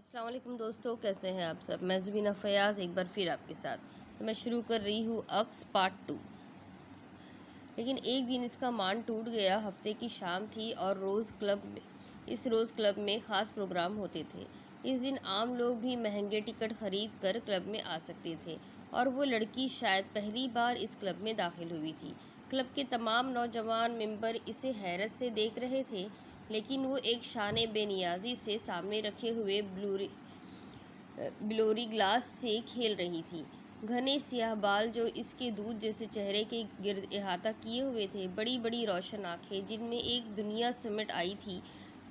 السلام علیکم دوستو، کیسے ہیں آپ سب؟ میں زبینہ فیاض ایک بار پھر آپ کے ساتھ تو میں شروع کر رہی ہوں عکس پارٹ 2۔ لیکن ایک دن اس کا مان ٹوٹ گیا۔ ہفتے کی شام تھی اور روز کلب میں خاص پروگرام ہوتے تھے۔ اس دن عام لوگ بھی مہنگے ٹکٹ خرید کر کلب میں آ سکتے تھے، اور وہ لڑکی شاید پہلی بار اس کلب میں داخل ہوئی تھی۔ کلب کے تمام نوجوان ممبر اسے حیرت سے دیکھ رہے تھے، لیکن وہ ایک شان بے نیازی سے سامنے رکھے ہوئے بلوری گلاس سے کھیل رہی تھی۔ گھنے سیاہ بال جو اس کے دودھ جیسے چہرے کے گرد احاطہ کیے ہوئے تھے، بڑی بڑی روشن آنکھیں جن میں ایک دنیا سمٹ آئی تھی،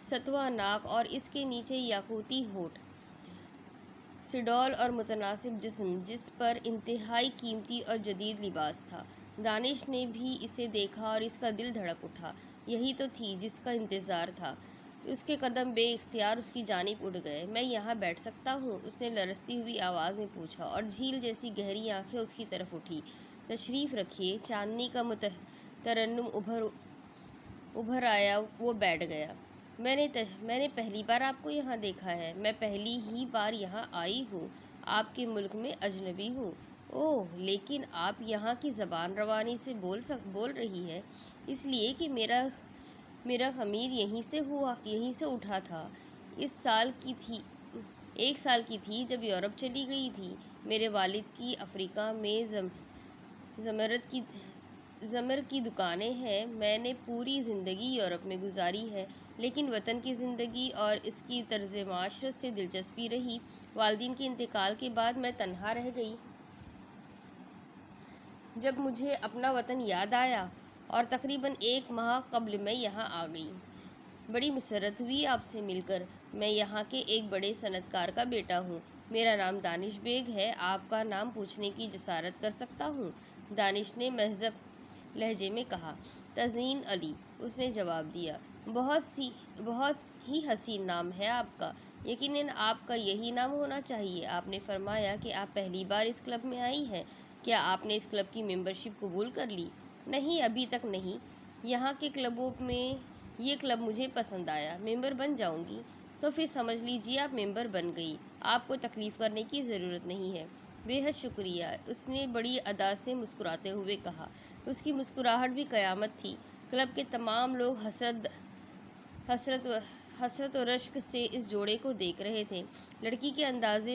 ستواں ناک اور اس کے نیچے یاقوتی ہونٹ، سڈول اور متناسب جسم جس پر انتہائی قیمتی اور جدید لباس تھا۔ دانش نے بھی اسے دیکھا اور اس کا دل دھڑک اٹھا۔ یہی تو تھی جس کا انتظار تھا۔ اس کے قدم بے اختیار اس کی جانب اٹھ گئے۔ میں یہاں بیٹھ سکتا ہوں؟ اس نے لرزتی ہوئی آواز میں پوچھا، اور جھیل جیسی گہری آنکھیں اس کی طرف اٹھی۔ تشریف رکھیے۔ چاندنی کا ترنم ابھر آیا۔ وہ بیٹھ گیا۔ میں نے پہلی بار آپ کو یہاں دیکھا ہے۔ میں پہلی ہی بار یہاں آئی ہوں۔ آپ کے ملک میں اجنبی ہوں۔ اوہ، لیکن آپ یہاں کی زبان روانی سے بول رہی ہے۔ اس لیے کہ میرا خمیر یہیں سے اٹھا تھا۔ ایک سال کی تھی جب یورپ چلی گئی تھی۔ میرے والد کی افریقہ میں زمر کی دکانیں ہیں۔ میں نے پوری زندگی یورپ میں گزاری ہے، لیکن وطن کی زندگی اور اس کی طرز معاشرت سے دلچسپی رہی۔ والدین کے انتقال کے بعد میں تنہا رہ گئی۔ جب مجھے اپنا وطن یاد آیا اور تقریباً 1 ماہ قبل میں یہاں آ گئی۔ بڑی مسرت ہوئی آپ سے مل کر۔ میں یہاں کے ایک بڑے صنعت کار کا بیٹا ہوں۔ میرا نام دانش بیگ ہے۔ آپ کا نام پوچھنے کی جسارت کر سکتا ہوں؟ دانش نے مہذب لہجے میں کہا۔ تزئین علی، اس نے جواب دیا۔ بہت ہی حسین نام ہے آپ کا۔ یقیناً آپ کا یہی نام ہونا چاہیے۔ آپ نے فرمایا کہ آپ پہلی بار اس کلب میں آئی ہیں۔ کیا آپ نے اس کلب کی ممبرشپ قبول کر لی؟ نہیں، ابھی تک نہیں۔ یہاں کے کلبوں میں یہ کلب مجھے پسند آیا۔ ممبر بن جاؤں گی؟ تو پھر سمجھ لیجیے آپ ممبر بن گئی۔ آپ کو تکلیف کرنے کی ضرورت نہیں ہے۔ بے حد شکریہ، اس نے بڑی ادا سے مسکراتے ہوئے کہا۔ اس کی مسکراہٹ بھی قیامت تھی۔ کلب کے تمام لوگ حسرت و رشک سے اس جوڑے کو دیکھ رہے تھے۔ لڑکی کے انداز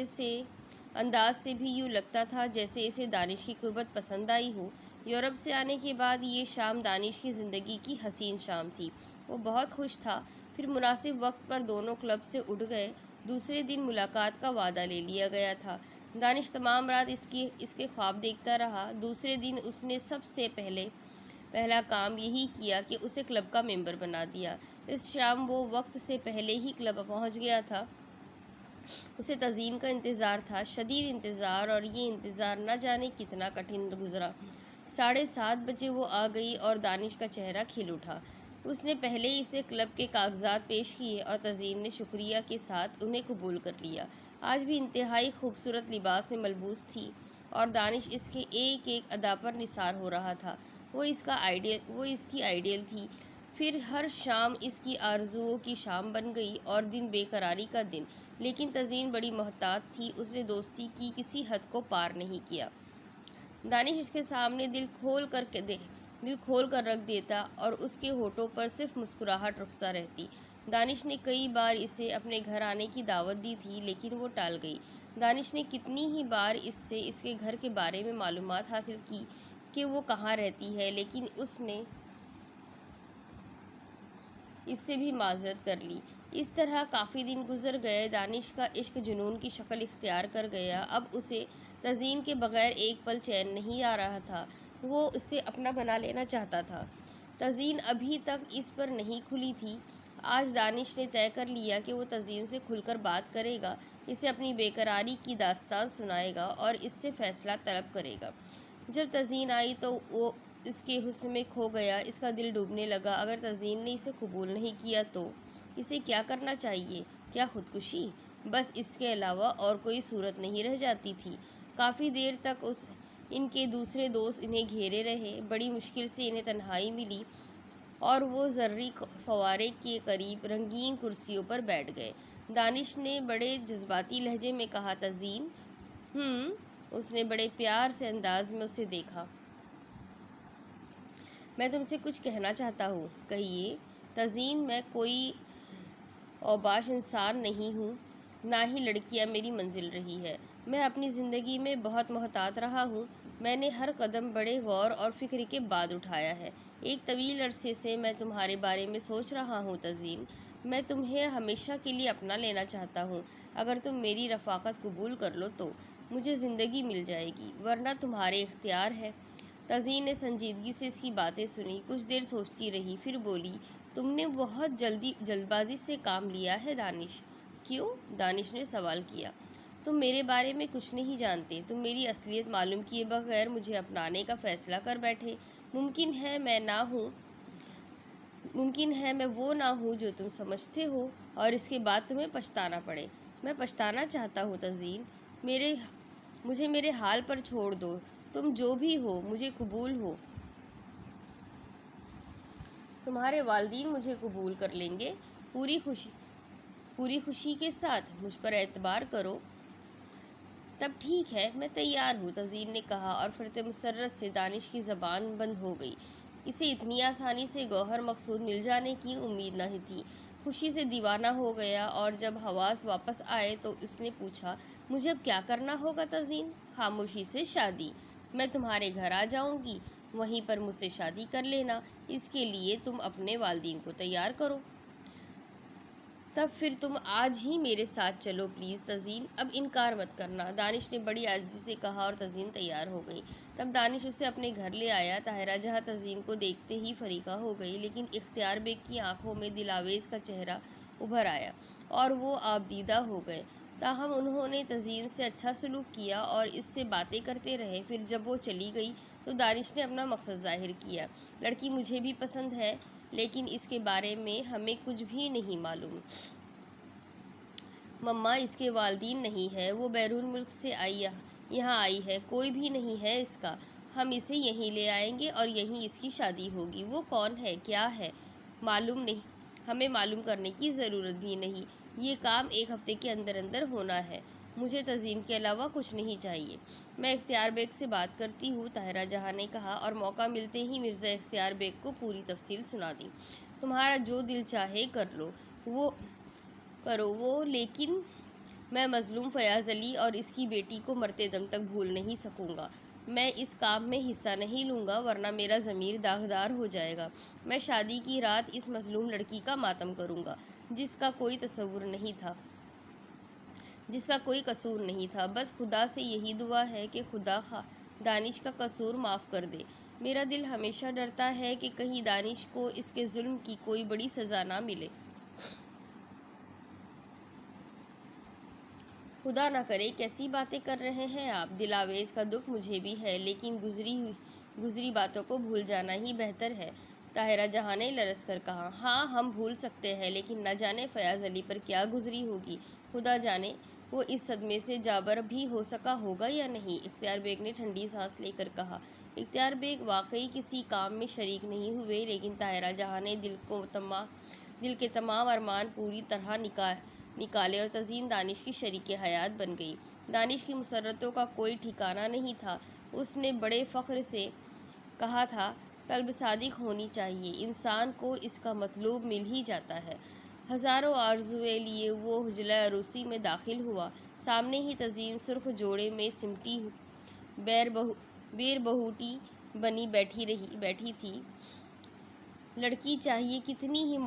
سے بھی یوں لگتا تھا جیسے اسے دانش کی قربت پسند آئی ہو۔ یورپ سے آنے کے بعد یہ شام دانش کی زندگی کی حسین شام تھی۔ وہ بہت خوش تھا۔ پھر مناسب وقت پر دونوں کلب سے اٹھ گئے۔ دوسرے دن ملاقات کا وعدہ لے لیا گیا تھا۔ دانش تمام رات اس کے خواب دیکھتا رہا۔ دوسرے دن اس نے سب سے پہلا کام یہی کیا کہ اسے کلب کا ممبر بنا دیا۔ اس شام وہ وقت سے پہلے ہی کلب پہنچ گیا تھا۔ اسے تزئین کا انتظار تھا، شدید انتظار، اور یہ انتظار نہ جانے کتنا کٹھن گزرا۔ 7:30 بجے وہ آ گئی اور دانش کا چہرہ کھل اٹھا۔ اس نے پہلے اسے کلب کے کاغذات پیش کیے اور تزئین نے شکریہ کے ساتھ انہیں قبول کر لیا۔ آج بھی انتہائی خوبصورت لباس میں ملبوس تھی، اور دانش اس کے ایک ایک ادا پر نثار ہو رہا تھا۔ وہ اس کی آئیڈیل تھی۔ پھر ہر شام اس کی آرزوؤں کی شام بن گئی، اور دن بے قراری کا دن۔ لیکن تزئین بڑی محتاط تھی۔ اس نے دوستی کی کسی حد کو پار نہیں کیا۔ دانش اس کے سامنے دل کھول کر رکھ دیتا، اور اس کے ہونٹوں پر صرف مسکراہٹ رخصت رہتی۔ دانش نے کئی بار اسے اپنے گھر آنے کی دعوت دی تھی، لیکن وہ ٹال گئی۔ دانش نے کتنی ہی بار اس سے اس کے گھر کے بارے میں معلومات حاصل کی کہ وہ کہاں رہتی ہے، لیکن اس نے اس سے بھی معذرت کر لی۔ اس طرح کافی دن گزر گئے۔ دانش کا عشق جنون کی شکل اختیار کر گیا۔ اب اسے تزئین کے بغیر ایک پل چین نہیں آ رہا تھا۔ وہ اسے اپنا بنا لینا چاہتا تھا۔ تزئین ابھی تک اس پر نہیں کھلی تھی۔ آج دانش نے طے کر لیا کہ وہ تزئین سے کھل کر بات کرے گا، اسے اپنی بے قراری کی داستان سنائے گا اور اس سے فیصلہ طلب کرے گا۔ جب تزئین آئی تو وہ اس کے حسن میں کھو گیا۔ اس کا دل ڈوبنے لگا۔ اگر تزئین نے اسے قبول نہیں کیا تو اسے کیا کرنا چاہیے؟ کیا خودکشی؟ بس اس کے علاوہ اور کوئی صورت نہیں رہ جاتی تھی۔ کافی دیر تک ان کے دوسرے دوست انہیں گھیرے رہے۔ بڑی مشکل سے انہیں تنہائی ملی، اور وہ زرعی فوارے کے قریب رنگین کرسیوں پر بیٹھ گئے۔ دانش نے بڑے جذباتی لہجے میں کہا۔ تزین اس نے بڑے پیار سے انداز میں اسے دیکھا۔ میں تم سے کچھ کہنا چاہتا ہوں۔ کہیے۔ تزین، میں کوئی اوباش انسان نہیں ہوں، نہ ہی لڑکیاں میری منزل رہی ہے۔ میں اپنی زندگی میں بہت محتاط رہا ہوں۔ میں نے ہر قدم بڑے غور اور فکر کے بعد اٹھایا ہے۔ ایک طویل عرصے سے میں تمہارے بارے میں سوچ رہا ہوں تزین۔ میں تمہیں ہمیشہ کے لیے اپنا لینا چاہتا ہوں۔ اگر تم میری رفاقت قبول کر لو تو مجھے زندگی مل جائے گی، ورنہ تمہارے اختیار ہے۔ تزین نے سنجیدگی سے اس کی باتیں سنی، کچھ دیر سوچتی رہی، پھر بولی، تم نے بہت جلد بازی سے کام لیا ہے دانش۔ کیوں؟ دانش نے سوال کیا۔ تم میرے بارے میں کچھ نہیں جانتے۔ تم میری اصلیت معلوم کیے بغیر مجھے اپنانے کا فیصلہ کر بیٹھے۔ ممکن ہے میں وہ نہ ہوں جو تم سمجھتے ہو، اور اس کے بعد تمہیں پچھتانا پڑے۔ میں پچھتانا چاہتا ہوں تزین۔ مجھے میرے حال پر چھوڑ دو۔ تم جو بھی ہو مجھے قبول ہو۔ تمہارے والدین مجھے قبول کر لیں گے پوری خوشی کے ساتھ۔ مجھ پر اعتبار کرو۔ تب ٹھیک ہے، میں تیار ہوں، تزین نے کہا، اور فرط مسرت سے دانش کی زبان بند ہو گئی۔ اسے اتنی آسانی سے گوہر مقصود مل جانے کی امید نہ تھی۔ خوشی سے دیوانہ ہو گیا، اور جب حواس واپس آئے تو اس نے پوچھا، مجھے اب کیا کرنا ہوگا تزین؟ خاموشی سے شادی۔ میں تمہارے گھر آ جاؤں گی، وہیں پر مجھ سے شادی کر لینا۔ اس کے لیے تم اپنے والدین کو تیار کرو۔ تب پھر تم آج ہی میرے ساتھ چلو پلیز تزین، اب انکار مت کرنا، دانش نے بڑی عاجزی سے کہا، اور تزین تیار ہو گئی۔ تب دانش اسے اپنے گھر لے آیا۔ طاہرہ جہاں تزین کو دیکھتے ہی فریقہ ہو گئی، لیکن اختیار بیگ کی آنکھوں میں دلاویز کا چہرہ ابھر آیا اور وہ آبدیدہ ہو گئے۔ تاہم انہوں نے تزین سے اچھا سلوک کیا اور اس سے باتیں کرتے رہے۔ پھر جب وہ چلی گئی تو دانش نے اپنا مقصد ظاہر کیا۔ لڑکی مجھے بھی پسند ہے، لیکن اس کے بارے میں ہمیں کچھ بھی نہیں معلوم۔ مما اس کے والدین نہیں ہیں، وہ بیرون ملک سے یہاں آئی ہے، کوئی بھی نہیں ہے اس کا۔ ہم اسے یہیں لے آئیں گے اور یہیں اس کی شادی ہوگی۔ وہ کون ہے، کیا ہے، معلوم نہیں، ہمیں معلوم کرنے کی ضرورت بھی نہیں۔ یہ کام ایک ہفتے کے اندر اندر ہونا ہے۔ مجھے تزین کے علاوہ کچھ نہیں چاہیے۔ میں اختیار بیگ سے بات کرتی ہوں، طاہرہ جہاں نے کہا، اور موقع ملتے ہی مرزا اختیار بیگ کو پوری تفصیل سنا دی۔ تمہارا جو دل چاہے کرو وہ، لیکن میں مظلوم فیاض علی اور اس کی بیٹی کو مرتے دم تک بھول نہیں سکوں گا۔ میں اس کام میں حصہ نہیں لوں گا، ورنہ میرا ضمیر داغدار ہو جائے گا۔ میں شادی کی رات اس مظلوم لڑکی کا ماتم کروں گا، جس کا کوئی قصور نہیں تھا۔ بس خدا سے یہی دعا ہے کہ خدا دانش کا قصور معاف کر دے۔ میرا دل ہمیشہ ڈرتا ہے کہ کہیں دانش کو اس کے ظلم کی کوئی بڑی سزا نہ ملے۔ خدا نہ کرے، کیسی باتیں کر رہے ہیں آپ؟ دلاویز کا دکھ مجھے بھی ہے، لیکن گزری باتوں کو بھول جانا ہی بہتر ہے، طاہرہ جہاں نے لرز کر کہا۔ ہاں، ہم بھول سکتے ہیں، لیکن نہ جانے فیاض علی پر کیا گزری ہوگی۔ خدا جانے وہ اس صدمے سے جابر بھی ہو سکا ہوگا یا نہیں، اختیار بیگ نے ٹھنڈی سانس لے کر کہا۔ اختیار بیگ واقعی کسی کام میں شریک نہیں ہوئے، لیکن طاہرہ جہاں نے دل کے تمام ارمان پوری طرح نکالے اور تزین دانش کی شریک حیات بن گئی۔ دانش کی مسرتوں کا کوئی ٹھکانہ نہیں تھا۔ اس نے بڑے فخر سے کہا تھا، قلب صادق ہونی چاہیے، انسان کو اس کا مطلوب مل ہی جاتا ہے۔ ہزاروں آرزوئیں لیے وہ حجرہ عروسی میں داخل ہوا۔ سامنے ہی تزین سرخ جوڑے میں سمٹی بیر بہوٹی بنی بیٹھی تھی۔ لڑکی چاہے کتنی ہی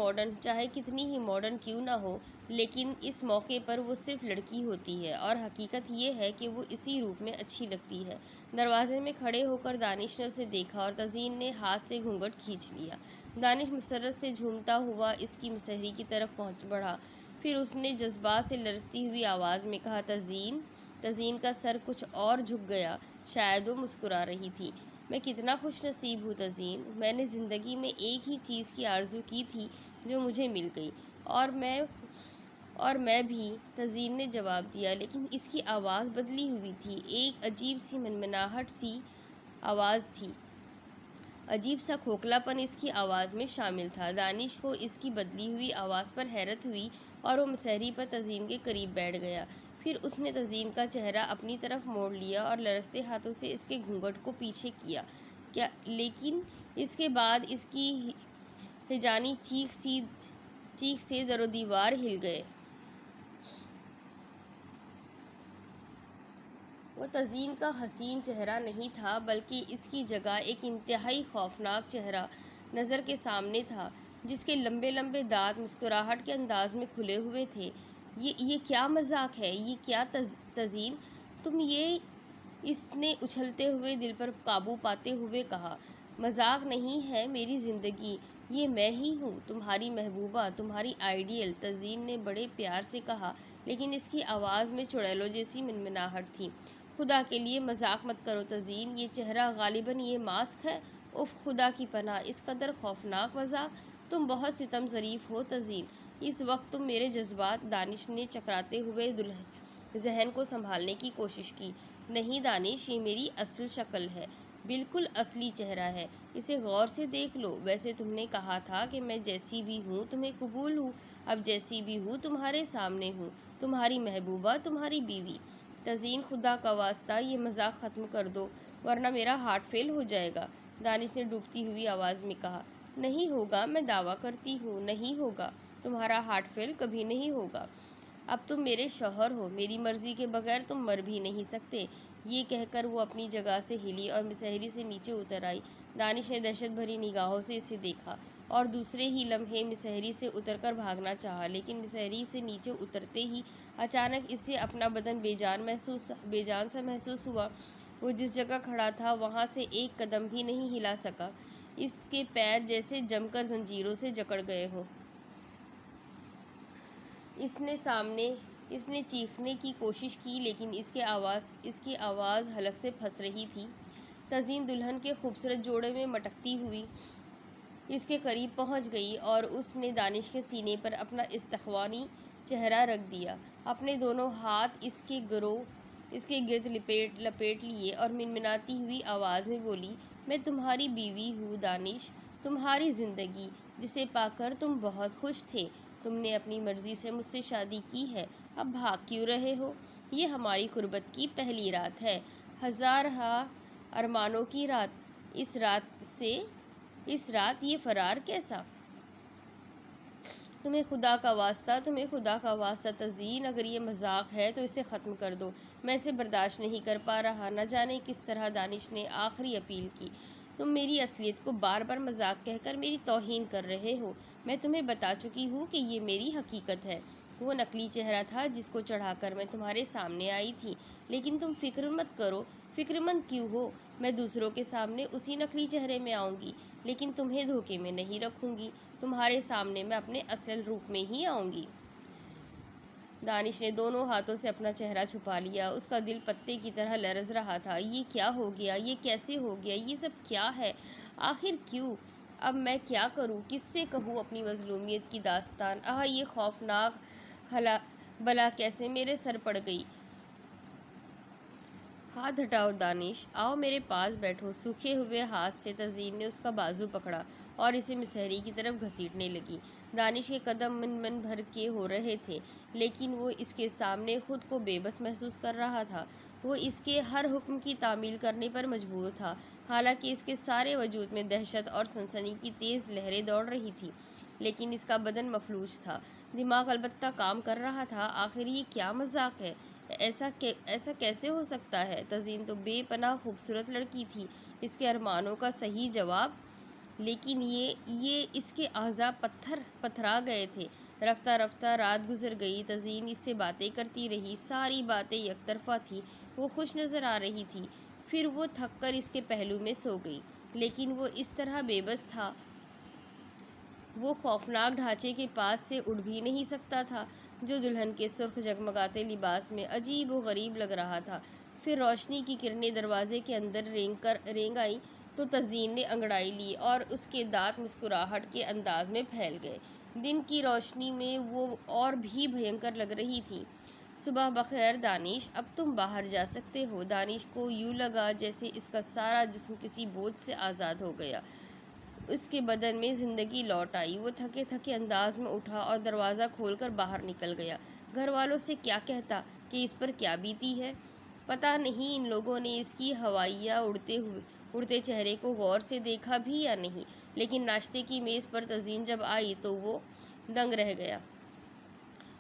ماڈرن کیوں نہ ہو، لیکن اس موقع پر وہ صرف لڑکی ہوتی ہے، اور حقیقت یہ ہے کہ وہ اسی روپ میں اچھی لگتی ہے۔ دروازے میں کھڑے ہو کر دانش نے اسے دیکھا اور تزین نے ہاتھ سے گھونگھٹ کھینچ لیا۔ دانش مسرت سے جھومتا ہوا اس کی مسہری کی طرف بڑھا، پھر اس نے جذبات سے لرزتی ہوئی آواز میں کہا، تزین۔ تزین کا سر کچھ اور جھک گیا، شاید وہ مسکرا رہی تھی۔ میں کتنا خوش نصیب ہوں تزین، میں نے زندگی میں ایک ہی چیز کی آرزو کی تھی جو مجھے مل گئی، اور میں بھی، تزین نے جواب دیا، لیکن اس کی آواز بدلی ہوئی تھی، ایک عجیب سی منمناہٹ سی آواز تھی۔ عجیب سا کھوکھلاپن اس کی آواز میں شامل تھا۔ دانش کو اس کی بدلی ہوئی آواز پر حیرت ہوئی اور وہ مسحری پر تزئین کے قریب بیٹھ گیا۔ پھر اس نے تزئین کا چہرہ اپنی طرف موڑ لیا اور لرزتے ہاتھوں سے اس کے گھونگھٹ کو پیچھے کیا، لیکن اس کے بعد اس کی ہجانی چیخ سے در و دیوار ہل گئے۔ وہ تزئین کا حسین چہرہ نہیں تھا، بلکہ اس کی جگہ ایک انتہائی خوفناک چہرہ نظر کے سامنے تھا، جس کے لمبے لمبے دانت مسکراہٹ کے انداز میں کھلے ہوئے تھے۔ یہ کیا مذاق ہے؟ یہ کیا تزئین تم؟ اس نے اچھلتے ہوئے دل پر قابو پاتے ہوئے کہا۔ مذاق نہیں ہے میری زندگی، یہ میں ہی ہوں، تمہاری محبوبہ، تمہاری آئیڈیل، تزئین نے بڑے پیار سے کہا، لیکن اس کی آواز میں چڑیلوں جیسی منمناہٹ تھی۔ خدا کے لیے مذاق مت کرو تزئین، یہ چہرہ غالباً یہ ماسک ہے۔ اف، خدا کی پناہ، اس قدر خوفناک مذاق! تم بہت ستم ظریف ہو تزئین، اس وقت تم میرے جذبات۔ دانش نے چکراتے ہوئے ذہن کو سنبھالنے کی کوشش کی۔ نہیں دانش، یہ میری اصل شکل ہے، بالکل اصلی چہرہ ہے، اسے غور سے دیکھ لو۔ ویسے تم نے کہا تھا کہ میں جیسی بھی ہوں تمہیں قبول ہوں، اب جیسی بھی ہوں تمہارے سامنے ہوں، تمہاری محبوبہ، تمہاری بیوی۔ تزئین، خدا کا واسطہ یہ مذاق ختم کر دو، ورنہ میرا ہارٹ فیل ہو جائے گا، دانش نے ڈوبتی ہوئی آواز میں کہا۔ نہیں ہوگا، میں دعویٰ کرتی ہوں، نہیں ہوگا، تمہارا ہارٹ فیل کبھی نہیں ہوگا۔ اب تم میرے شوہر ہو، میری مرضی کے بغیر تم مر بھی نہیں سکتے۔ یہ کہہ کر وہ اپنی جگہ سے ہلی اور مسحری سے نیچے اتر آئی۔ دانش نے دہشت بھری نگاہوں سے اسے دیکھا اور دوسرے ہی لمحے مسحری سے اتر کر بھاگنا چاہا، لیکن مسحری سے نیچے اترتے ہی اچانک اسے اپنا بدن بے جان سا محسوس ہوا۔ وہ جس جگہ کھڑا تھا وہاں سے ایک قدم بھی نہیں ہلا سکا، اس کے پیر جیسے جم کر زنجیروں سے جکڑ گئے ہوں۔ اس نے چیخنے کی کوشش کی، لیکن اس کی آواز حلق سے پھنس رہی تھی۔ تزئین دلہن کے خوبصورت جوڑے میں مٹکتی ہوئی اس کے قریب پہنچ گئی اور اس نے دانش کے سینے پر اپنا استخوانی چہرہ رکھ دیا، اپنے دونوں ہاتھ اس کے گرد لپیٹ لیے اور منمناتی ہوئی آواز میں بولی، میں تمہاری بیوی ہوں دانش، تمہاری زندگی، جسے پا کر تم بہت خوش تھے۔ تم نے اپنی مرضی سے مجھ سے شادی کی ہے، اب بھاگ کیوں رہے ہو؟ یہ ہماری قربت کی پہلی رات ہے، ہزارہا ارمانوں کی رات، اس رات یہ فرار کیسا؟ تمہیں خدا کا واسطہ تزئین، اگر یہ مذاق ہے تو اسے ختم کر دو، میں اسے برداشت نہیں کر پا رہا۔ نہ جانے کس طرح دانش نے آخری اپیل کی۔ تم میری اصلیت کو بار بار مذاق کہہ کر میری توہین کر رہے ہو، میں تمہیں بتا چکی ہوں کہ یہ میری حقیقت ہے۔ وہ نقلی چہرہ تھا جس کو چڑھا کر میں تمہارے سامنے آئی تھی، لیکن تم فکر مت کرو۔ فکر مند کیوں ہو؟ میں دوسروں کے سامنے اسی نقلی چہرے میں آؤں گی، لیکن تمہیں دھوکے میں نہیں رکھوں گی، تمہارے سامنے میں اپنے اصل روپ میں ہی آؤں گی۔ دانش نے دونوں ہاتھوں سے اپنا چہرہ چھپا لیا، اس کا دل پتے کی طرح لرز رہا تھا۔ یہ کیا ہو گیا؟ یہ کیسے ہو گیا؟ یہ سب کیا ہے؟ آخر کیوں؟ اب میں کیا کروں؟ کس سے کہوں اپنی مظلومیت کی داستان؟ یہ خوفناک بلا کیسے میرے سر پڑ گئی؟ ہاتھ ہٹاؤ دانش، آؤ میرے پاس بیٹھو۔ سوکھے ہوئے ہاتھ سے تزئین نے اس کا بازو پکڑا اور اسے مسحری کی طرف گھسیٹنے لگی۔ دانش کے قدم من بھر کے ہو رہے تھے، لیکن وہ اس کے سامنے خود کو بے بس محسوس کر رہا تھا۔ وہ اس کے ہر حکم کی تعمیل کرنے پر مجبور تھا، حالانکہ اس کے سارے وجود میں دہشت اور سنسنی کی تیز لہریں دوڑ رہی تھیں، لیکن اس کا بدن مفلوج تھا، دماغ البتہ کام کر رہا تھا۔ آخر یہ کیا مذاق ہے؟ ایسا کیسے ہو سکتا ہے؟ تزئین تو بے پناہ خوبصورت لڑکی تھی، اس کے ارمانوں کا صحیح جواب، لیکن یہ اس کے اعضاء پتھرا گئے تھے۔ رفتہ رفتہ رات گزر گئی، تزئین اس سے باتیں کرتی رہی، ساری باتیں یک طرفہ تھیں، وہ خوش نظر آ رہی تھی۔ پھر وہ تھک کر اس کے پہلو میں سو گئی، لیکن وہ اس طرح بے بس تھا، وہ خوفناک ڈھانچے کے پاس سے اڑ بھی نہیں سکتا تھا، جو دلہن کے سرخ جگمگاتے لباس میں عجیب و غریب لگ رہا تھا۔ پھر روشنی کی کرنیں دروازے کے اندر رینگ آئیں تو تزئین نے انگڑائی لی اور اس کے دانت مسکراہٹ کے انداز میں پھیل گئے۔ دن کی روشنی میں وہ اور بھی بھینکر لگ رہی تھی۔ صبح بخیر دانش، اب تم باہر جا سکتے ہو۔ دانش کو یوں لگا جیسے اس کا سارا جسم کسی بوجھ سے آزاد ہو گیا۔ اس کے بدن میں زندگی لوٹ آئی۔ وہ تھکے تھکے انداز میں اٹھا اور دروازہ کھول کر باہر نکل گیا۔ گھر والوں سے کیا کہتا کہ اس پر کیا بیتی ہے؟ پتہ نہیں ان لوگوں نے اس کی ہوائیاں اڑتے چہرے کو غور سے دیکھا بھی یا نہیں، لیکن ناشتے کی میز پر تزئین جب آئی تو وہ دنگ رہ گیا۔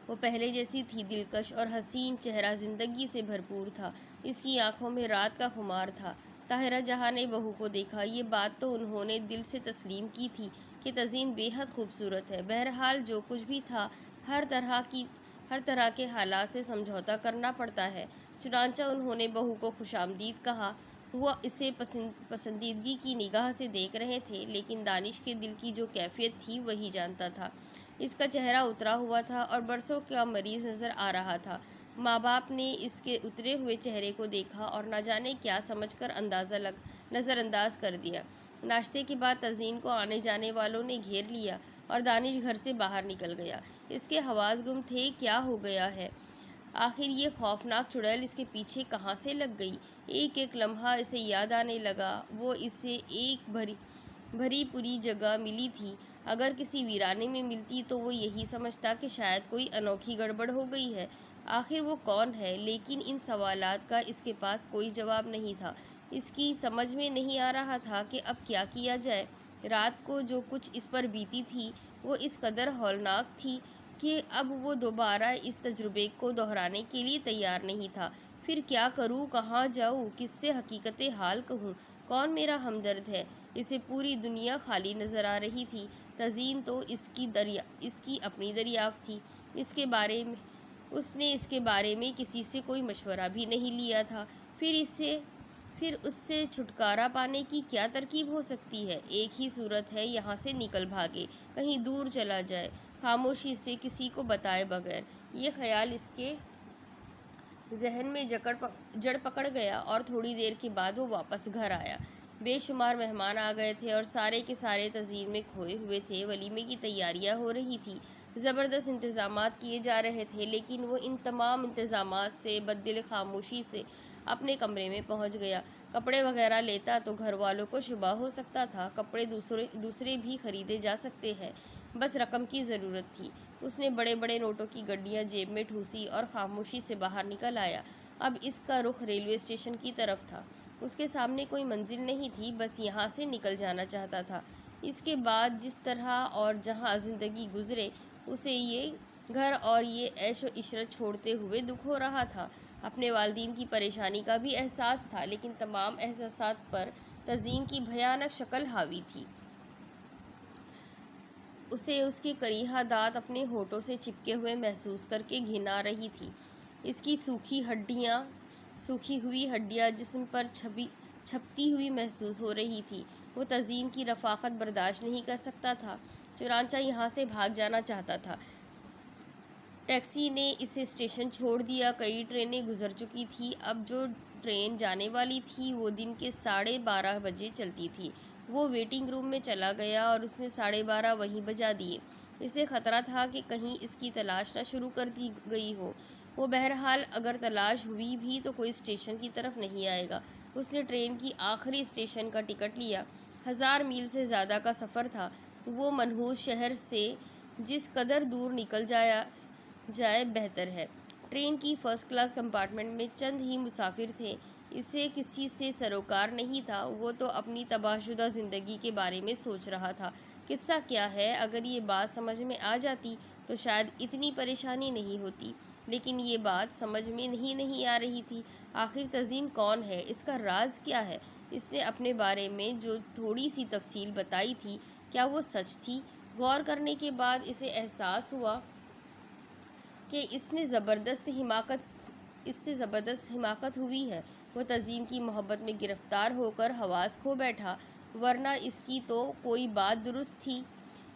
وہ پہلے جیسی تھی، دلکش اور حسین چہرہ زندگی سے بھرپور تھا، اس کی آنکھوں میں رات کا خمار تھا۔ طاہرہ جہاں نے بہو کو دیکھا، یہ بات تو انہوں نے دل سے تسلیم کی تھی کہ تزئین بے حد خوبصورت ہے۔ بہرحال جو کچھ بھی تھا، ہر طرح کے حالات سے سمجھوتہ کرنا پڑتا ہے۔ چنانچہ انہوں نے بہو کو خوش آمدید کہا۔ وہ اسے پسندیدگی کی نگاہ سے دیکھ رہے تھے، لیکن دانش کے دل کی جو کیفیت تھی وہی جانتا تھا۔ اس کا چہرہ اترا ہوا تھا اور برسوں کا مریض نظر آ رہا تھا۔ ماں باپ نے اس کے اترے ہوئے چہرے کو دیکھا اور نہ جانے کیا سمجھ کر نظر انداز کر دیا۔ ناشتے کے بعد تزئین کو آنے جانے والوں نے گھیر لیا اور دانش گھر سے باہر نکل گیا۔ اس کے حواس گم تھے، کیا ہو گیا ہے؟ آخر یہ خوفناک چڑیل اس کے پیچھے کہاں سے لگ گئی؟ ایک ایک لمحہ اسے یاد آنے لگا۔ وہ اسے ایک بھری پوری جگہ ملی تھی۔ اگر کسی ویرانے میں ملتی تو وہ یہی سمجھتا کہ شاید کوئی انوکھی گڑبڑ ہو گئی ہے۔ آخر وہ کون ہے؟ لیکن ان سوالات کا اس کے پاس کوئی جواب نہیں تھا۔ اس کی سمجھ میں نہیں آ رہا تھا کہ اب کیا کیا جائے۔ رات کو جو کچھ اس پر بیتی تھی وہ اس قدر ہولناک تھی کہ اب وہ دوبارہ اس تجربے کو دہرانے کے لیے تیار نہیں تھا۔ پھر کیا کروں؟ کہاں جاؤں؟ کس سے حقیقت حال کہوں؟ کون میرا ہمدرد ہے؟ اسے پوری دنیا خالی نظر آ رہی تھی۔ تزئین تو اس کی اپنی دریافت تھی۔ اس نے اس کے بارے میں کسی سے کوئی مشورہ بھی نہیں لیا تھا۔ پھر اس سے چھٹکارا پانے کی کیا ترکیب ہو سکتی ہے؟ ایک ہی صورت ہے، یہاں سے نکل بھاگے، کہیں دور چلا جائے، خاموشی سے، کسی کو بتائے بغیر۔ یہ خیال اس کے ذہن میں جڑ پکڑ گیا اور تھوڑی دیر کے بعد وہ واپس گھر آیا۔ بے شمار مہمان آ گئے تھے اور سارے کے سارے تزئین میں کھوئے ہوئے تھے۔ ولیمے کی تیاریاں ہو رہی تھیں، زبردست انتظامات کیے جا رہے تھے، لیکن وہ ان تمام انتظامات سے بددل خاموشی سے اپنے کمرے میں پہنچ گیا۔ کپڑے وغیرہ لیتا تو گھر والوں کو شبہ ہو سکتا تھا۔ کپڑے دوسرے بھی خریدے جا سکتے ہیں، بس رقم کی ضرورت تھی۔ اس نے بڑے بڑے نوٹوں کی گڈیاں جیب میں ٹھوسی اور خاموشی سے باہر نکل آیا۔ اب اس کا رخ ریلوے اسٹیشن کی طرف تھا۔ اس کے سامنے کوئی منزل نہیں تھی، بس یہاں سے نکل جانا چاہتا تھا۔ اس کے بعد جس طرح اور جہاں زندگی گزرے، اسے یہ گھر اور یہ عیش و عشرت چھوڑتے ہوئے دکھ ہو رہا تھا۔ اپنے والدین کی پریشانی کا بھی احساس تھا، لیکن تمام احساسات پر تزئین کی بھیانک شکل حاوی تھی۔ اسے اس کے کریہہ دانت اپنے ہونٹوں سے چپکے ہوئے محسوس کر کے گھن آ رہی تھی۔ اس کی سوکھی ہوئی ہڈیاں جسم پر چھپتی ہوئی محسوس ہو رہی تھی۔ وہ تزئین کی رفاقت برداشت نہیں کر سکتا تھا، چنانچہ یہاں سے بھاگ جانا چاہتا تھا۔ ٹیکسی نے اسے اسٹیشن چھوڑ دیا۔ کئی ٹرینیں گزر چکی تھیں۔ اب جو ٹرین جانے والی تھی وہ دن کے 12:30 بجے چلتی تھی۔ وہ ویٹنگ روم میں چلا گیا اور اس نے 12:30 وہیں بجا دیے۔ اسے خطرہ تھا کہ کہیں اس کی تلاش نہ شروع کر دی گئی ہو۔ وہ بہرحال اگر تلاش ہوئی بھی تو کوئی اسٹیشن کی طرف نہیں آئے گا۔ اس نے ٹرین کی آخری اسٹیشن کا ٹکٹ لیا۔ 1000 میل سے زیادہ کا سفر تھا۔ وہ منحوس شہر سے جس قدر دور نکل جائے بہتر ہے۔ ٹرین کی فرسٹ کلاس کمپارٹمنٹ میں چند ہی مسافر تھے۔ اسے کسی سے سروکار نہیں تھا۔ وہ تو اپنی تباہ شدہ زندگی کے بارے میں سوچ رہا تھا۔ قصہ کیا ہے؟ اگر یہ بات سمجھ میں آ جاتی تو شاید اتنی پریشانی نہیں ہوتی، لیکن یہ بات سمجھ میں نہیں آ رہی تھی۔ آخر تزئین کون ہے؟ اس کا راز کیا ہے؟ اس نے اپنے بارے میں جو تھوڑی سی تفصیل بتائی تھی، کیا وہ سچ تھی؟ غور کرنے کے بعد اسے احساس ہوا کہ اس سے زبردست حماقت ہوئی ہے۔ وہ تزئین کی محبت میں گرفتار ہو کر حواس کھو بیٹھا، ورنہ اس کی تو کوئی بات درست تھی۔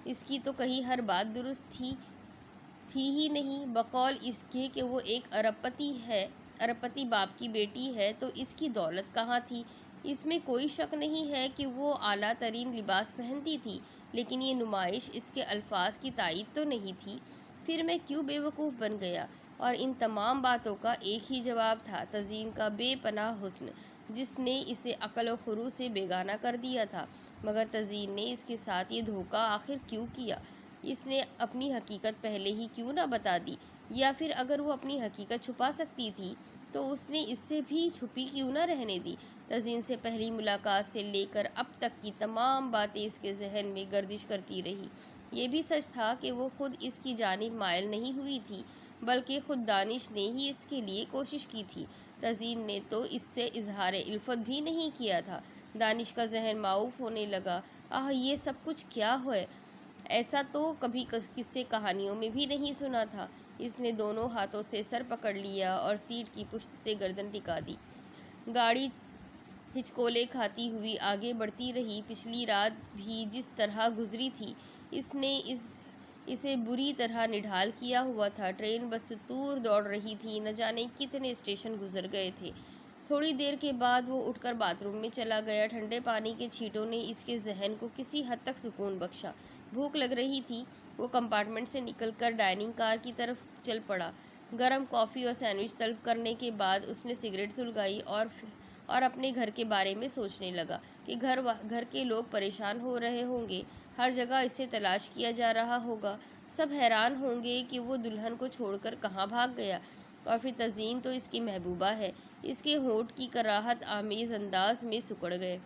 اس کی تو کہیں ہر بات درست تھی ہی نہیں۔ بقول اس کے کہ وہ ایک ارب پتی باپ کی بیٹی ہے، تو اس کی دولت کہاں تھی؟ اس میں کوئی شک نہیں ہے کہ وہ اعلیٰ ترین لباس پہنتی تھی، لیکن یہ نمائش اس کے الفاظ کی تائید تو نہیں تھی۔ پھر میں کیوں بے وقوف بن گیا اور ان تمام باتوں کا ایک ہی جواب تھا، تزئین کا بے پناہ حسن، جس نے اسے عقل و خرو سے بیگانہ کر دیا تھا۔ مگر تزئین نے اس کے ساتھ یہ دھوکہ آخر کیوں کیا؟ اس نے اپنی حقیقت پہلے ہی کیوں نہ بتا دی؟ یا پھر اگر وہ اپنی حقیقت چھپا سکتی تھی تو اس نے اس سے بھی چھپی کیوں نہ رہنے دی؟ تزئین سے پہلی ملاقات سے لے کر اب تک کی تمام باتیں اس کے ذہن میں گردش کرتی رہی۔ یہ بھی سچ تھا کہ وہ خود اس کی جانب مائل نہیں ہوئی تھی، بلکہ خود دانش نے ہی اس کے لیے کوشش کی تھی۔ تزئین نے تو اس سے اظہار الفت بھی نہیں کیا تھا۔ دانش کا ذہن معاوف ہونے لگا۔ یہ سب کچھ کیا ہے؟ ایسا تو کبھی قصے کہانیوں میں بھی نہیں سنا تھا۔ اس نے دونوں ہاتھوں سے سر پکڑ لیا اور سیٹ کی پشت سے گردن ٹکا دی۔ گاڑی ہچکولے کھاتی ہوئی آگے بڑھتی رہی۔ پچھلی رات بھی جس طرح گزری تھی، اس نے اسے بری طرح نڈھال کیا ہوا تھا۔ ٹرین بدستور دوڑ رہی تھی، نہ جانے کتنے اسٹیشن گزر گئے تھے۔ تھوڑی دیر کے بعد وہ اٹھ کر باتھ روم میں چلا گیا۔ ٹھنڈے پانی کے چھینٹوں نے اس کے ذہن کو کسی حد تک سکون بخشا۔ بھوک لگ رہی تھی۔ وہ کمپارٹمنٹ سے نکل کر ڈائننگ کار کی طرف چل پڑا۔ گرم کافی اور سینڈوچ طلب کرنے کے بعد اس نے سگریٹ سلگائی اور اپنے گھر کے بارے میں سوچنے لگا کہ گھر کے لوگ پریشان ہو رہے ہوں گے، ہر جگہ اسے تلاش کیا جا رہا ہوگا، سب حیران ہوں گے کہ وہ دلہن کو چھوڑ کر کہاں بھاگ گیا، اور پھر تزئین تو اس کی محبوبہ ہے۔ اس کے ہونٹ کی کراہت آمیز انداز میں سکڑ گئے۔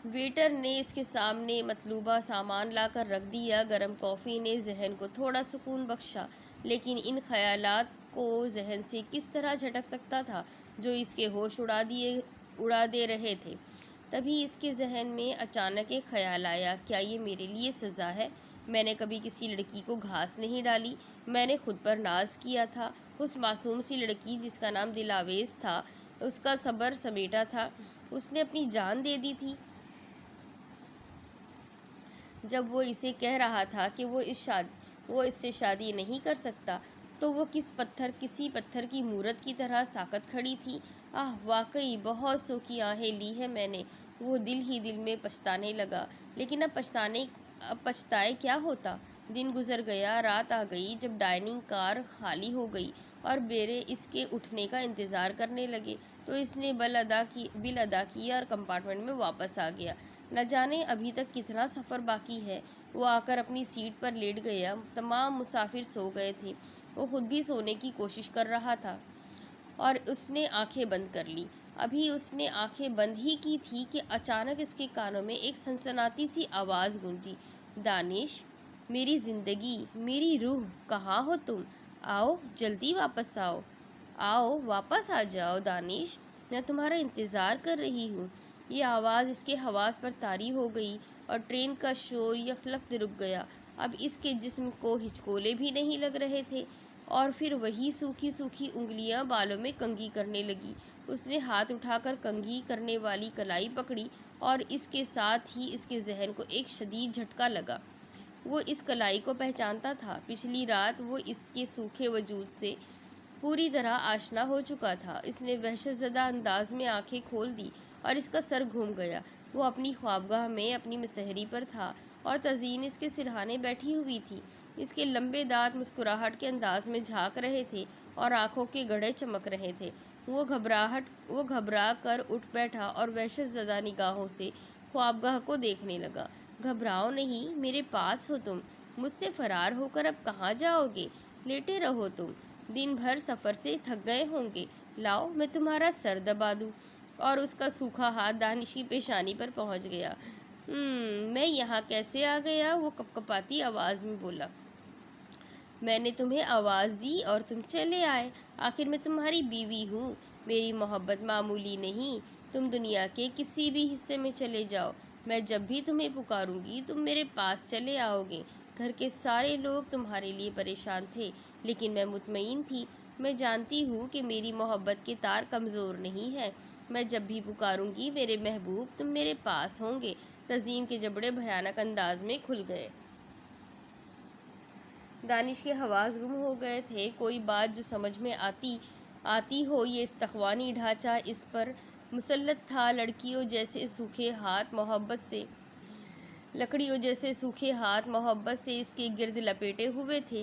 ویٹر نے اس کے سامنے مطلوبہ سامان لا کر رکھ دیا۔ گرم کافی نے ذہن کو تھوڑا سکون بخشا، لیکن ان خیالات کو ذہن سے کس طرح جھٹک سکتا تھا جو اس کے ہوش اڑا دے رہے تھے؟ تبھی اس کے ذہن میں اچانک ایک خیال آیا، کیا یہ میرے لیے سزا ہے؟ میں نے کبھی کسی لڑکی کو گھاس نہیں ڈالی، میں نے خود پر ناز کیا تھا۔ اس معصوم سی لڑکی جس کا نام دلاویز تھا، اس کا صبر سمیٹا تھا، اس نے اپنی جان دے دی تھی۔ جب وہ اسے کہہ رہا تھا کہ وہ اس سے شادی نہیں کر سکتا، تو وہ کسی پتھر کی مورت کی طرح ساکت کھڑی تھی۔ واقعی بہت سو کی آہیں لی ہیں میں نے، وہ دل ہی دل میں پچھتانے لگا۔ لیکن اب پچھتائے کیا ہوتا؟ دن گزر گیا، رات آ گئی۔ جب ڈائننگ کار خالی ہو گئی اور بیرے اس کے اٹھنے کا انتظار کرنے لگے تو اس نے بل ادا کیا اور کمپارٹمنٹ میں واپس آ گیا۔ نہ جانے ابھی تک کتنا سفر باقی ہے۔ وہ آ کر اپنی سیٹ پر لیٹ گیا۔ تمام مسافر سو گئے تھے، وہ خود بھی سونے کی کوشش کر رہا تھا، اور اس نے آنکھیں بند کر لی۔ ابھی اس نے آنکھیں بند ہی کی تھی کہ اچانک اس کے کانوں میں ایک سنسناتی سی آواز گونجی، دانش، میری زندگی، میری روح، کہاں ہو تم؟ آؤ، جلدی واپس آؤ، آؤ واپس آ جاؤ دانش، میں تمہارا انتظار کر رہی ہوں۔ یہ آواز اس کے حواس پر طاری ہو گئی اور ٹرین کا شور یکلخت رک گیا۔ اب اس کے جسم کو ہچکولے بھی نہیں لگ رہے تھے، اور پھر وہی سوکھی سوکھی انگلیاں بالوں میں کنگھی کرنے لگی۔ اس نے ہاتھ اٹھا کر کنگھی کرنے والی کلائی پکڑی، اور اس کے ساتھ ہی اس کے ذہن کو ایک شدید جھٹکا لگا۔ وہ اس کلائی کو پہچانتا تھا۔ پچھلی رات وہ اس کے سوکھے وجود سے پوری طرح آشنا ہو چکا تھا۔ اس نے وحشت زدہ انداز میں آنکھیں کھول دی اور اس کا سر گھوم گیا۔ وہ اپنی خوابگاہ میں اپنی مسہری پر تھا، اور تزئین اس کے سرہانے بیٹھی ہوئی تھی۔ اس کے لمبے دانت مسکراہٹ کے انداز میں جھانک رہے تھے اور آنکھوں کے گڑھے چمک رہے تھے۔ وہ گھبرا کر اٹھ بیٹھا اور وحشت زدہ نگاہوں سے خوابگاہ کو دیکھنے لگا۔ گھبراؤ نہیں، میرے پاس ہو تم، مجھ سے فرار ہو کر اب کہاں جاؤ گے؟ لیٹے رہو تم، دن بھر سفر سے تھک گئے ہوں گے، لاؤ میں تمہارا سر دبا دوں۔ اور اس کا سوکھا ہاتھ دانش کی پیشانی پر پہنچ گیا۔ میں یہاں کیسے آ گیا؟ وہ کپکپاتی آواز میں بولا۔ میں نے تمہیں آواز دی اور تم چلے آئے۔ آخر میں تمہاری بیوی ہوں۔ میری محبت معمولی نہیں، تم دنیا کے کسی بھی حصے میں چلے جاؤ، میں جب بھی تمہیں پکاروں گی تم میرے پاس چلے آؤ گے۔ گھر کے سارے لوگ تمہارے لیے پریشان تھے، لیکن میں مطمئن تھی۔ میں جانتی ہوں کہ میری محبت کے تار کمزور نہیں ہیں، میں جب بھی پکاروں گی میرے محبوب تم میرے پاس ہوں گے۔ تزئین کے جبڑے بھیانک انداز میں کھل گئے۔ دانش کے حواس گم ہو گئے تھے۔ کوئی بات جو سمجھ میں آتی ہو، یہ استخوانی ڈھانچہ اس پر مسلط تھا۔ لکڑیوں جیسے سوکھے ہاتھ محبت سے اس کے گرد لپیٹے ہوئے تھے۔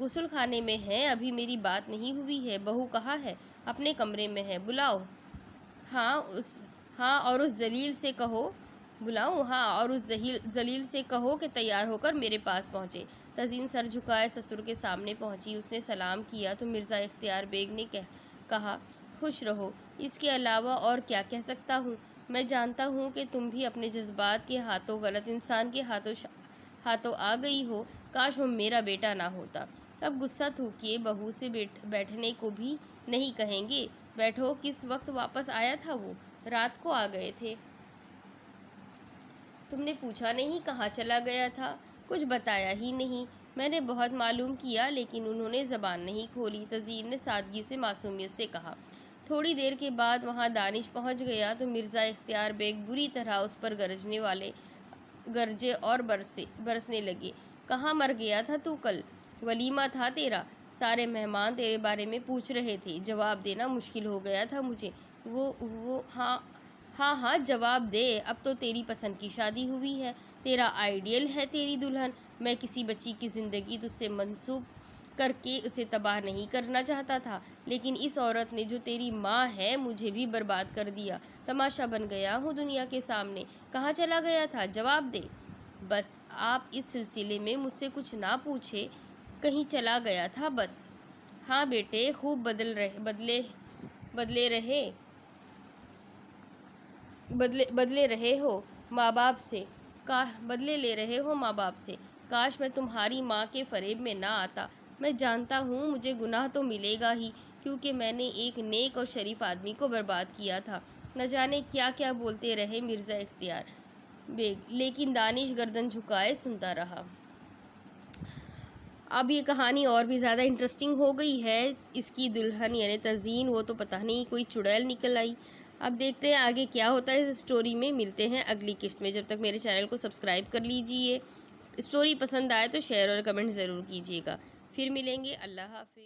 غسل خانے میں ہے، ابھی میری بات نہیں ہوئی ہے۔ بہو کہاں ہے؟ اپنے کمرے میں ہے، بلاؤ۔ ہاں اور اس ذلیل سے کہو بلاؤں ہاں اور اس ذلیل سے کہو کہ تیار ہو کر میرے پاس پہنچے۔ تزین سر جھکائے سسر کے سامنے پہنچی۔ اس نے سلام کیا تو مرزا اختیار بیگ نے کہا، خوش رہو، اس کے علاوہ اور کیا کہہ سکتا ہوں؟ میں جانتا ہوں کہ تم بھی اپنے جذبات کے ہاتھوں غلط انسان کے ہاتھوں آ گئی ہو، کاش وہ میرا بیٹا نہ ہوتا۔ اب غصہ تھوکیے، بہو سے بیٹھنے کو بھی نہیں کہیں گے؟ بیٹھو۔ کس وقت واپس آیا تھا وہ؟ رات کو آ گئے تھے۔ تم نے پوچھا نہیں کہاں چلا گیا تھا؟ کچھ بتایا ہی نہیں۔ میں نے بہت معلوم کیا لیکن انہوں نے زبان نہیں کھولی، تزین نے سادگی سے معصومیت سے کہا۔ تھوڑی دیر کے بعد وہاں دانش پہنچ گیا تو مرزا اختیار بیگ بری طرح اس پر گرجے اور برسنے لگے۔ کہاں مر گیا تھا تو کل؟ ولیمہ تھا تیرا، سارے مہمان تیرے بارے میں پوچھ رہے تھے، جواب دینا مشکل ہو گیا تھا مجھے۔ ہاں جواب دے، اب تو تیری پسند کی شادی ہوئی ہے، تیرا آئیڈیل ہے تیری دلہن۔ میں کسی بچی کی زندگی تجھ سے منسوب کر کے اسے تباہ نہیں کرنا چاہتا تھا، لیکن اس عورت نے جو تیری ماں ہے مجھے بھی برباد کر دیا۔ تماشا بن گیا ہوں دنیا کے سامنے۔ کہاں چلا گیا تھا؟ جواب دے۔ بس آپ اس سلسلے میں مجھ سے کچھ نہ پوچھیں، کہیں چلا گیا تھا بس۔ ہاں بیٹے، خوب بدلے رہے ہو ماں باپ سے۔ بدلے لے رہے ہو ماں باپ سے۔ کاش میں تمہاری ماں کے فریب میں نہ آتا۔ میں جانتا ہوں مجھے گناہ تو ملے گا ہی، کیونکہ میں نے ایک نیک اور شریف آدمی کو برباد کیا تھا۔ نہ جانے کیا کیا بولتے رہے مرزا اختیار بیگ، لیکن دانش گردن جھکائے سنتا رہا۔ اب یہ کہانی اور بھی زیادہ انٹرسٹنگ ہو گئی ہے۔ اس کی دلہن یعنی تزین، وہ تو پتہ نہیں کوئی چڑیل نکل آئی۔ اب دیکھتے ہیں آگے کیا ہوتا ہے اس سٹوری میں۔ ملتے ہیں اگلی قسط میں، جب تک میرے چینل کو سبسکرائب کر لیجئے۔ سٹوری پسند آئے تو شیئر اور کمنٹ ضرور کیجیے گا۔ پھر ملیں گے، اللہ حافظ۔